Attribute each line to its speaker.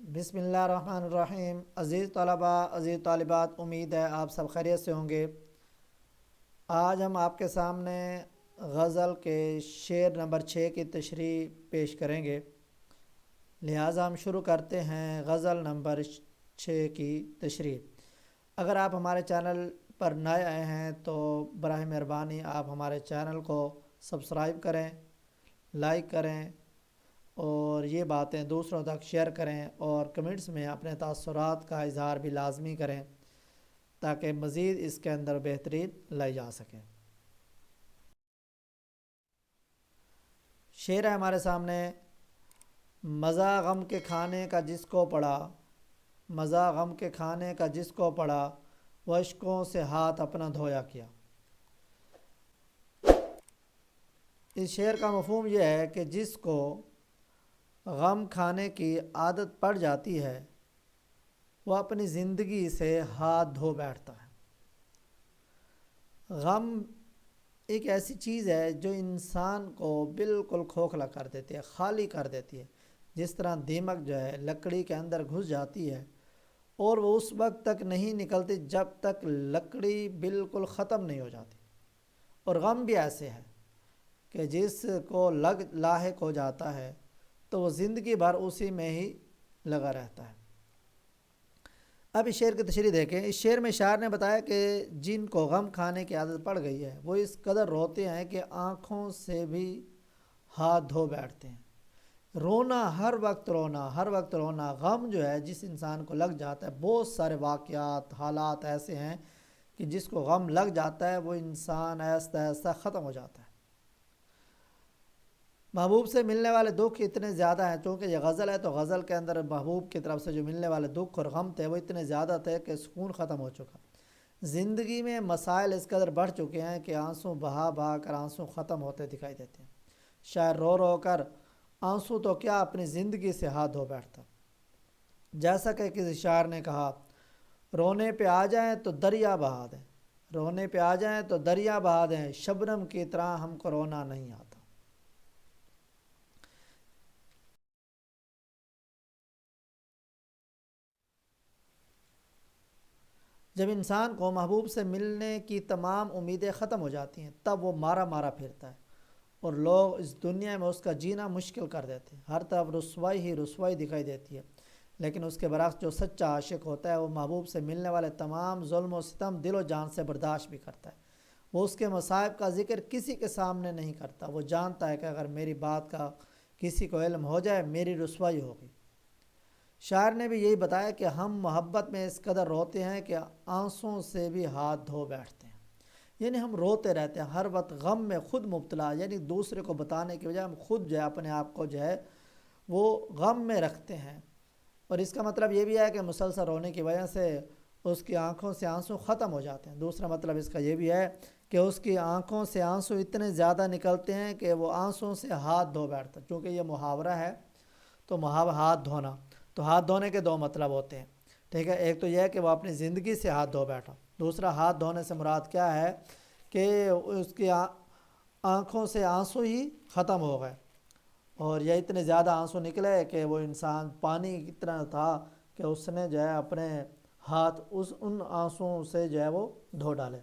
Speaker 1: بسم اللہ الرحمن الرحیم۔ عزیز طلباء، عزیز طالبات، امید ہے آپ سب خیریت سے ہوں گے۔ آج ہم آپ کے سامنے غزل کے شعر نمبر 6 کی تشریح پیش کریں گے، لہٰذا ہم شروع کرتے ہیں غزل نمبر 6 کی تشریح۔ اگر آپ ہمارے چینل پر نئے آئے ہیں تو براہ مہربانی آپ ہمارے چینل کو سبسکرائب کریں، لائک کریں اور یہ باتیں دوسروں تک شیئر کریں، اور کمنٹس میں اپنے تاثرات کا اظہار بھی لازمی کریں تاکہ مزید اس کے اندر بہترین لائی جا سکے۔ شعر ہے ہمارے سامنے: مزہ غم کے کھانے کا جس کو پڑا، مزہ غم کے کھانے کا جس کو پڑا، وہ اشکوں سے ہاتھ اپنا دھویا کیا۔ اس شعر کا مفہوم یہ ہے کہ جس کو غم کھانے کی عادت پڑ جاتی ہے وہ اپنی زندگی سے ہاتھ دھو بیٹھتا ہے۔ غم ایک ایسی چیز ہے جو انسان کو بالکل کھوکھلا کر دیتی ہے، خالی کر دیتی ہے۔ جس طرح دیمک جو ہے لکڑی کے اندر گھس جاتی ہے اور وہ اس وقت تک نہیں نکلتی جب تک لکڑی بالکل ختم نہیں ہو جاتی، اور غم بھی ایسے ہے کہ جس کو لاحق ہو جاتا ہے تو وہ زندگی بھر اسی میں ہی لگا رہتا ہے۔ اب اس شعر کی تشریح دیکھیں۔ اس شعر میں شاعر نے بتایا کہ جن کو غم کھانے کی عادت پڑ گئی ہے وہ اس قدر روتے ہیں کہ آنکھوں سے بھی ہاتھ دھو بیٹھتے ہیں۔ رونا، ہر وقت رونا، ہر وقت رونا۔ غم جو ہے جس انسان کو لگ جاتا ہے، بہت سارے واقعات، حالات ایسے ہیں کہ جس کو غم لگ جاتا ہے وہ انسان آہستہ آہستہ ختم ہو جاتا ہے۔ محبوب سے ملنے والے دکھ اتنے زیادہ ہیں، چونکہ یہ غزل ہے تو غزل کے اندر محبوب کی طرف سے جو ملنے والے دکھ اور غم تھے وہ اتنے زیادہ تھے کہ سکون ختم ہو چکا۔ زندگی میں مسائل اس قدر بڑھ چکے ہیں کہ آنسو بہا بہا کر آنسو ختم ہوتے دکھائی دیتے ہیں۔ شاعر رو رو کر آنسو تو کیا اپنی زندگی سے ہاتھ دھو بیٹھتا۔ جیسا کہ کسی شاعر نے کہا، رونے پہ آ جائیں تو دریا بہا دیں، رونے پہ آ جائیں تو دریا بہا دیں، شبنم کی طرح ہم کو رونا نہیں آتا۔ جب انسان کو محبوب سے ملنے کی تمام امیدیں ختم ہو جاتی ہیں تب وہ مارا مارا پھرتا ہے اور لوگ اس دنیا میں اس کا جینا مشکل کر دیتے ہیں۔ ہر طرف رسوائی ہی رسوائی دکھائی دیتی ہے، لیکن اس کے برعکس جو سچا عاشق ہوتا ہے وہ محبوب سے ملنے والے تمام ظلم و ستم دل و جان سے برداشت بھی کرتا ہے۔ وہ اس کے مصائب کا ذکر کسی کے سامنے نہیں کرتا۔ وہ جانتا ہے کہ اگر میری بات کا کسی کو علم ہو جائے میری رسوائی ہوگی۔ شاعر نے بھی یہی بتایا کہ ہم محبت میں اس قدر روتے ہیں کہ آنسوں سے بھی ہاتھ دھو بیٹھتے ہیں، یعنی ہم روتے رہتے ہیں ہر وقت غم میں خود مبتلا، یعنی دوسرے کو بتانے کی بجائے ہم خود جو ہے اپنے آپ کو جو ہے وہ غم میں رکھتے ہیں۔ اور اس کا مطلب یہ بھی ہے کہ مسلسل رونے کی وجہ سے اس کی آنکھوں سے آنسو ختم ہو جاتے ہیں۔ دوسرا مطلب اس کا یہ بھی ہے کہ اس کی آنکھوں سے آنسو اتنے زیادہ نکلتے ہیں کہ وہ آنسوں سے ہاتھ دھو بیٹھتا ہے۔ چونکہ یہ محاورہ ہے تو ہاتھ دھونا، تو ہاتھ دھونے کے دو مطلب ہوتے ہیں، ٹھیک ہے۔ ایک تو یہ ہے کہ وہ اپنی زندگی سے ہاتھ دھو بیٹھا، دوسرا ہاتھ دھونے سے مراد کیا ہے کہ اس کی آنکھوں سے آنسو ہی ختم ہو گئے، اور یہ اتنے زیادہ آنسو نکلے کہ وہ انسان پانی کی طرح تھا کہ اس نے جو ہے اپنے ہاتھ ان آنسوؤں سے جو ہے وہ دھو ڈالے۔